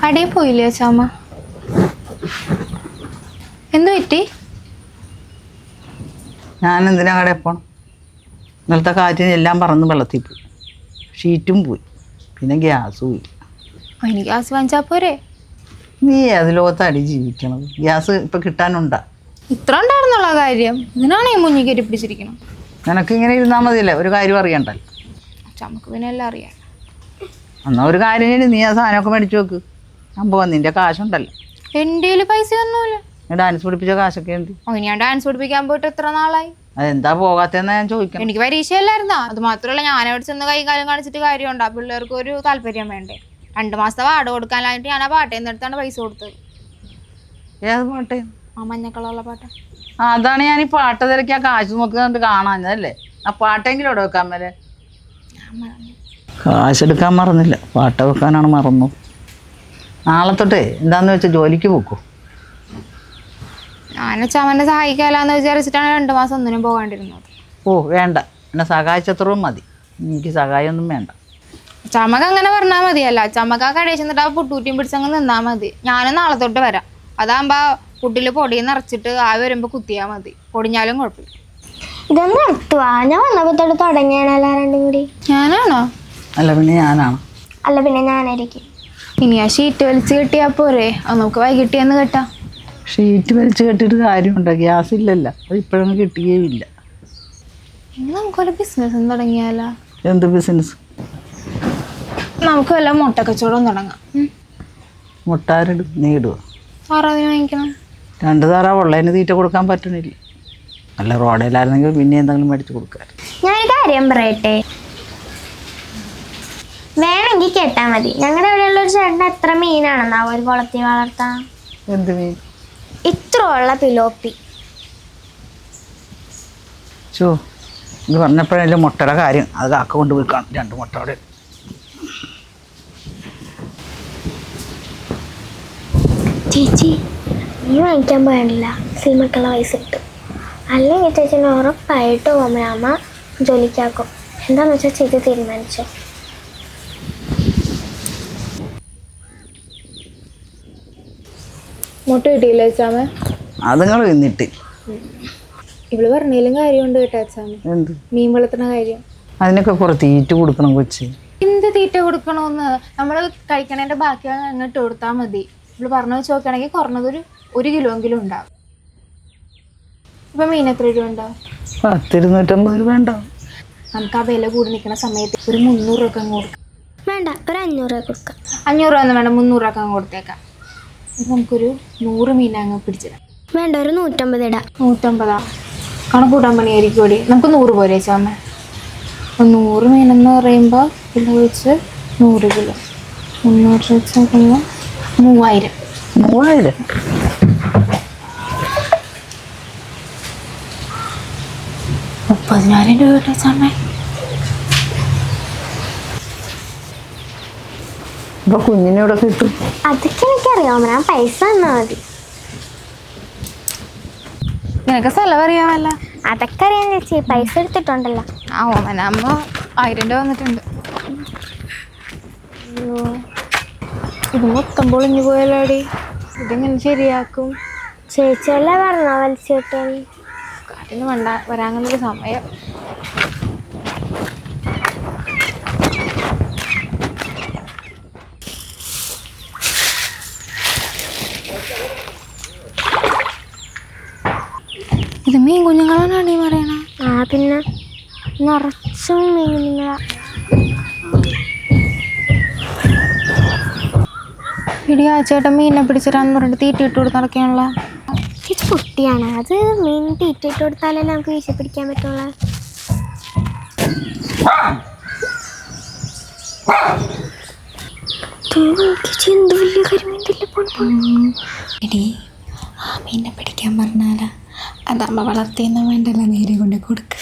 കടയിൽ പോയില്ലേ അച്ഛാമ്മ? എന്തു പറ്റി? ഞാനെന്തിനാ കടയിൽ പോകണം? ഇന്നലത്തെ കാറ്റിന് എല്ലാം പറന്ന് വെള്ളത്തിൽ പോയി, ഷീറ്റും പോയി, പിന്നെ ഗ്യാസും പോയി. അതിന് ഗ്യാസ് വാങ്ങിച്ചാൽ പോരെ? നീ ഏത് ലോകത്താടി ജീവിക്കണത്? ഗ്യാസ് ഇപ്പം കിട്ടാനുണ്ടാ? ഇത്ര ഉണ്ടായിരുന്നുള്ള കാര്യം ഇതിനാണ് ഈ മുന്നിൽ കയറ്റി പിടിച്ചിരിക്കണം. നിനക്ക് ഇങ്ങനെ ഇരുന്നാൽ മതിയല്ലേ, ഒരു കാര്യം അറിയണ്ടല്ലോ. അച്ഛമ്മക്ക് പിന്നെ എല്ലാം അറിയാം. എന്നാൽ ഒരു കാര്യം ചെയ്യ്, നീ ആ സാധനമൊക്കെ മേടിച്ചു വെക്ക്. ഞാൻ പോവാം, നിൻ്റെ കാശുണ്ടല്ലോ. എൻ്റെ കയ്യിൽ പൈസ ഒന്നുമില്ല. നീ ഡാൻസ് പഠിപ്പിച്ച കാശൊക്കെ എന്ത്? ഞാൻ ഡാൻസ് പഠിപ്പിക്കാൻ പോയിട്ട് എത്ര നാളായി? അതെന്താ പോകാത്തതെന്നാ ഞാൻ ചോദിക്കണം. എനിക്ക് പരീക്ഷയല്ലായിരുന്നാ? അത് മാത്രമല്ല, ഞാൻ അവിടെ ചെന്ന് കൈ കാലം കാണിച്ചിട്ട് കാര്യമുണ്ടോ? പിള്ളേർക്ക് ഒരു താല്പര്യം വേണ്ടേ? 2 മാസത്തെ വാടക കൊടുക്കാനായിട്ട് ഞാൻ ആ പാട്ടയിൽ നിന്ന് എടുത്താണ് പൈസ കൊടുത്തത്. ഏത് പാട്ടേ? ആ മഞ്ഞ കളറുള്ള പാട്ട്. അതാണ് ഞാൻ ഈ പാട്ട് തിരക്കി ആ കാശ് നോക്കുന്നത് കാണാഞ്ഞതല്ലേ. ആ പാട്ടെങ്കിലും ഇവിടെ വെക്കാൻ മേലെ. കാശെടുക്കാൻ മറന്നില്ല, പാട്ട് വെക്കാനാണ് മറന്നു. നാളെ തൊട്ടേ എന്താന്ന് വെച്ചാൽ ജോലിക്ക് പോക്കൂ. ഞാൻ അച്ഛാമ്മനെ സഹായിക്കാലാന്ന് വിചാരിച്ചിട്ടാണ് 2 മാസം ഒന്നിനും പോകാണ്ടിരുന്നത്. ഓ വേണ്ട, എന്നെ സഹായിച്ചത്രയും മതി, എനിക്ക് സഹായമൊന്നും വേണ്ട. അച്ഛാമ്മക്ക് അങ്ങനെ പറഞ്ഞാൽ മതിയല്ല. അച്ഛാമ്മക്ക് ആ കടയിൽ ചെന്നിട്ട് ആ പുട്ടൂറ്റിയും പിടിച്ചങ്ങ് നിന്നാൽ മതി. ഞാനും നാളെ തൊട്ട് വരാം. അതാകുമ്പോൾ പുട്ടിൽ പൊടി നിറച്ചിട്ട് ആ വരുമ്പോൾ കുത്തിയാൽ മതി, പൊടിഞ്ഞാലും കുഴപ്പമില്ല. ഇതൊന്നും നിർത്തുവാ? ഞാൻ വന്നപ്പോൾ തൊട്ട് തുടങ്ങിയാണല്ലോ രണ്ടും കൂടി. ഞാനാണോ? അല്ല പിന്നെ ഞാനാണ്. അല്ല പിന്നെ ഞാനായിരിക്കും. ഇനി ആ ഷീറ്റ് വലിച്ച് കെട്ടിയാൽ പോരെ? അത് നമുക്ക് വൈകിട്ടിയെന്ന് കേട്ടാ. ഷീറ്റ് വലിച്ച് കെട്ടിയിട്ട് കാര്യമുണ്ടോ? ഗ്യാസ് ഇല്ലല്ലോ, അത് ഇപ്പോഴൊന്നും കിട്ടുകയുമില്ല. ഇനി നമുക്കൊരു ബിസിനസ് തുടങ്ങിയാലോ? എന്ത് ബിസിനസ്? നമുക്ക് വല്ല മുട്ട കച്ചവടം തുടങ്ങാം. മുട്ടാരിടും, നീ ഇടുക? താറാവിന് വാങ്ങിക്കണം. 2 താറാവ് ഉള്ളതിന് തീറ്റ കൊടുക്കാൻ പറ്റണില്ല. അല്ല റോഡിലായിരുന്നെങ്കിൽ പിന്നെ എന്തെങ്കിലും മേടിച്ച് കൊടുക്കാൻ. ഞാനൊരു കാര്യം പറയട്ടെ, വേണമെങ്കിൽ കേട്ടാ മതി. ഞങ്ങളുടെ ഇവിടെയുള്ള ഒരു ചേട്ടൻ എത്ര മീനാണെന്നാ ഒരു കുളത്തിൽ വളർത്താൻ? എന്ത് മീൻ? ഇത്ര ഉള്ള പിലോപ്പി. ചോ, ഇത് പറഞ്ഞപ്പോഴല്ലേ മുട്ടയുടെ കാര്യം. അത് കാക്ക കൊണ്ടുപോയി കാണും, 2 മുട്ട അവിടെ. ചേച്ചി നീ വാങ്ങിക്കാൻ പോയാണില്ല, സിനിമക്കുള്ള പൈസ കിട്ടും. അല്ലെങ്കിൽ ചേച്ചിന് ഉറപ്പായിട്ട് ഓമനാമ്മ ജോലിക്കാക്കും. എന്താന്ന് വെച്ചാൽ ചേച്ചി തീരുമാനിച്ചോ. മുട്ട കിട്ടിയില്ല അച്ഛാമ്മ? അത് നിങ്ങൾ നിന്നിട്ട് ഇവള് പറഞ്ഞാലും കാര്യമുണ്ട് കേട്ടോ അച്ഛാമ്മ. എന്ത്? മീൻ വളർത്തുന്ന കാര്യം. അതിനൊക്കെ കുറെ തീറ്റ കൊടുക്കണം കൊച്ചി. എന്ത് തീറ്റ കൊടുക്കണമെന്ന്? നമ്മൾ കഴിക്കണേന്റെ ബാക്കി അങ്ങോട്ട് കൊടുത്താൽ മതി. ഇവള് പറഞ്ഞു വെച്ച് നോക്കുകയാണെങ്കിൽ കുറഞ്ഞതൊരു 1 കിലോയെങ്കിലും ഉണ്ടാവും. ഇപ്പൊ മീൻ എത്ര രൂപ ഉണ്ടാവും? 250 രൂപ ഉണ്ടാവും. നമുക്ക് ആ വില കൂടി നിൽക്കുന്ന സമയത്ത് ഒരു 300 രൂപ അങ്ങ് കൊടുക്കാം. വേണ്ട, ഒരു 500 രൂപ കൊടുക്കാം. 500 രൂപ ഒന്നും വേണ്ട, 300 രൂപ അങ്ങ് കൊടുത്തേക്കാം. നമുക്കൊരു 100 മീൻ അങ്ങ് പിടിച്ചിടാം. വേണ്ട, ഒരു 150 ഇടാം. 150? കണക്കൂട്ടാൻ പണിയായിരിക്കും കൂടി. നമുക്ക് 100 പോരെ ചാമ്മ? 100 മീനെന്ന് പറയുമ്പോൾ കിലോ വെച്ച് 100 കിലോ 300 വെച്ച് നോക്കുമ്പോൾ 3000. 3000? 30,000 രൂപ കിട്ടോ ചാമ്മ? ഇപ്പൊ കുഞ്ഞിനോടെ കിട്ടും. അതൊക്കെ എനിക്കറിയാം, ഞാൻ പൈസ തന്നാ മതി. നിനക്ക് സ്ഥലം അറിയാമല്ല? അതൊക്കെ അറിയാൻ ചേച്ചി, പൈസ എടുത്തിട്ടുണ്ടല്ലോ. ആ ഓമനാകുമ്പോ 1000 രൂപ വന്നിട്ടുണ്ട്. ഇത് മൊത്തം പൊളിഞ്ഞു പോയാലോടി. ഇതെങ്ങനെ ശരിയാക്കും? ചേച്ചിയല്ലേ പറഞ്ഞോ വലിച്ചു കിട്ടാൻ? കാറ്റിന് വേണ്ട വരാങ്ങനൊരു സമയം. ഇത് മീൻ കുഞ്ഞുങ്ങളാണ് ഈ പറയണ. ആ പിന്നെ നിറച്ചും മീൻ കുഞ്ഞുങ്ങളാ. ഇടി ആ ചേട്ടൻ മീനിനെ പിടിച്ചിട്ടാന്ന് പറഞ്ഞിട്ട് തീറ്റ ഇട്ട് കൊടുത്ത് നടക്കാനുള്ള. ഇത് കുട്ടിയാണ്, അത് മീൻ തീറ്റ ഇട്ട് കൊടുത്താലല്ലേ നമുക്ക് വീശി പിടിക്കാൻ പറ്റുള്ളൂ. എന്ത് വലിയ കരിമീൻ. എടി ആ മീനിനെ പിടിക്കാൻ പറഞ്ഞാലാ അതാകുമ്പോ വളർത്തിയെന്ന വേണ്ടല്ല, നേരെ കൊണ്ട് കൊടുക്ക.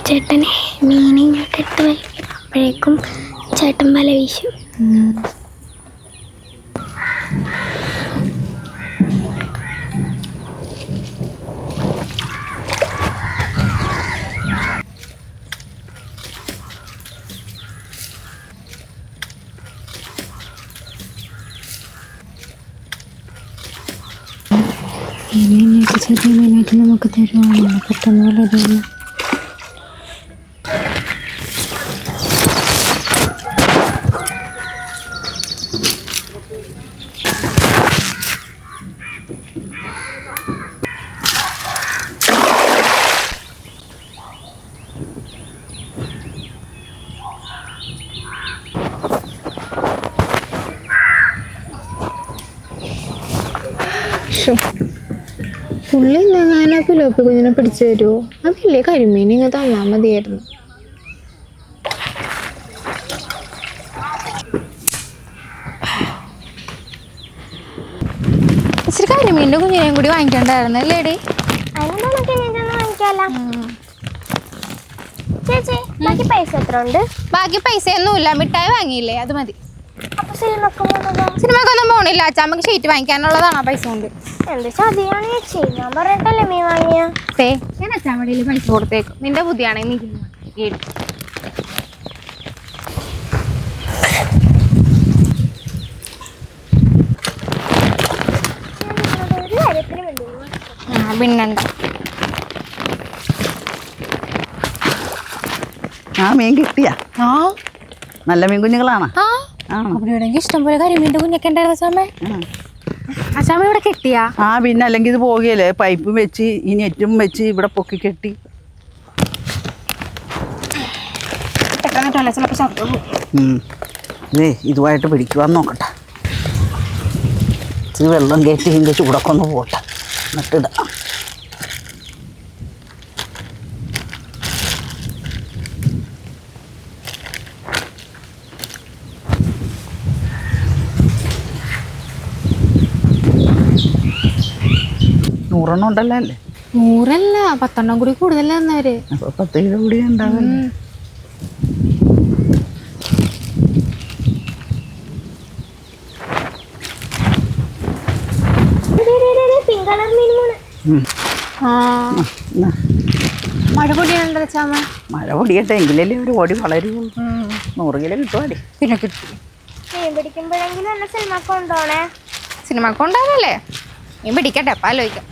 ചേട്ടനെ മീനിങ്ങോട്ട് ഇട്ട് വലിക്കും, അപ്പോഴേക്കും ചേട്ടൻ വല വീശും. ചെറിയ മീനായിട്ട് നമുക്ക് തരുവാണല്ലോ പെട്ടെന്ന് വളരുന്നു. പുള്ളി ഇന്നെങ്ങാനും ആ പിലോപ്പി കുഞ്ഞിനെ പിടിച്ചു തരുമോ? അതല്ലേ കരിമീൻ ഇങ്ങനെ തന്നാൽ മതിയായിരുന്നു. ഇച്ചിരി കരിമീൻ്റെ കുഞ്ഞിനെയും കൂടി വാങ്ങിക്കണ്ടായിരുന്നു അല്ലേടി? ചേച്ചി ബാക്കി പൈസ എത്ര ഉണ്ട്? ബാക്കി പൈസയൊന്നുമില്ല, മിഠായി വാങ്ങിയില്ലേ അത് മതി. അപ്പൊ സിനിമക്കൊന്നും പോണില്ല. അച്ഛാമ്മക്ക് ഷീറ്റ് വാങ്ങിക്കാനുള്ളതാണ് പൈസ കൊണ്ട്. എന്ത് ചതിയാണ് ചേച്ചി, ഞാൻ പറഞ്ഞിട്ടല്ലേ മീൻ വാങ്ങിയ. ഞാൻ അച്ഛാമ്മടിയിൽ പൈസ കൊടുത്തേക്കും. നിന്റെ ബുദ്ധിയാണെങ്കിൽ നീ പിന്നെന്താ. ആ മീൻ കിട്ടിയാ? നല്ല മീൻ കുഞ്ഞുങ്ങളാണ്. അവിടെ എവിടെയെങ്കിലും ഇഷ്ടംപോലെ കരിമീൻ്റെ കുഞ്ഞൊക്കെ ഉണ്ടായിരുന്നു അച്ഛാമ്മ. അച്ഛാമ്മ ഇവിടെ കെട്ടിയാ? പിന്നെ അല്ലെങ്കിൽ ഇത് പോകുകയല്ലേ, പൈപ്പും വെച്ച് ഈ നെറ്റും വെച്ച് ഇവിടെ പൊക്കി കെട്ടി. ഇതുമായിട്ട് പിടിക്കുവാന്ന് നോക്കട്ടെ. ഇച്ചിരി വെള്ളം കയറ്റി ഇതിൻ്റെ ചൂടൊക്കെ ഒന്ന് പോട്ടെ, എന്നിട്ടിടാം. നൂറെണ്ണം ഉണ്ടല്ലോ അല്ലേ? 100 അല്ല, 10 കൂടി കൂടുതൽ തന്നവര്. അപ്പൊ 10 കിലോ കൂടി ഉണ്ടാവും. മഴ പൊടിയാണല്ലോ അച്ഛാമ്മ. മഴ പൊടിയട്ടെ, എങ്കിലല്ലേ ഒരു ഓടി വളരുള്ളൂ. 100 കിലോ കിട്ടുവാടി. പിന്നെ കിട്ടും. മീൻ പിടിക്കുമ്പോഴെങ്കിലും എന്നെ സിനിമക്ക് കൊണ്ടുപോണേ. സിനിമക്ക് കൊണ്ടാവല്ലേ? നീ പിടിക്കട്ടെ, അപ്പം ആലോചിക്കാം.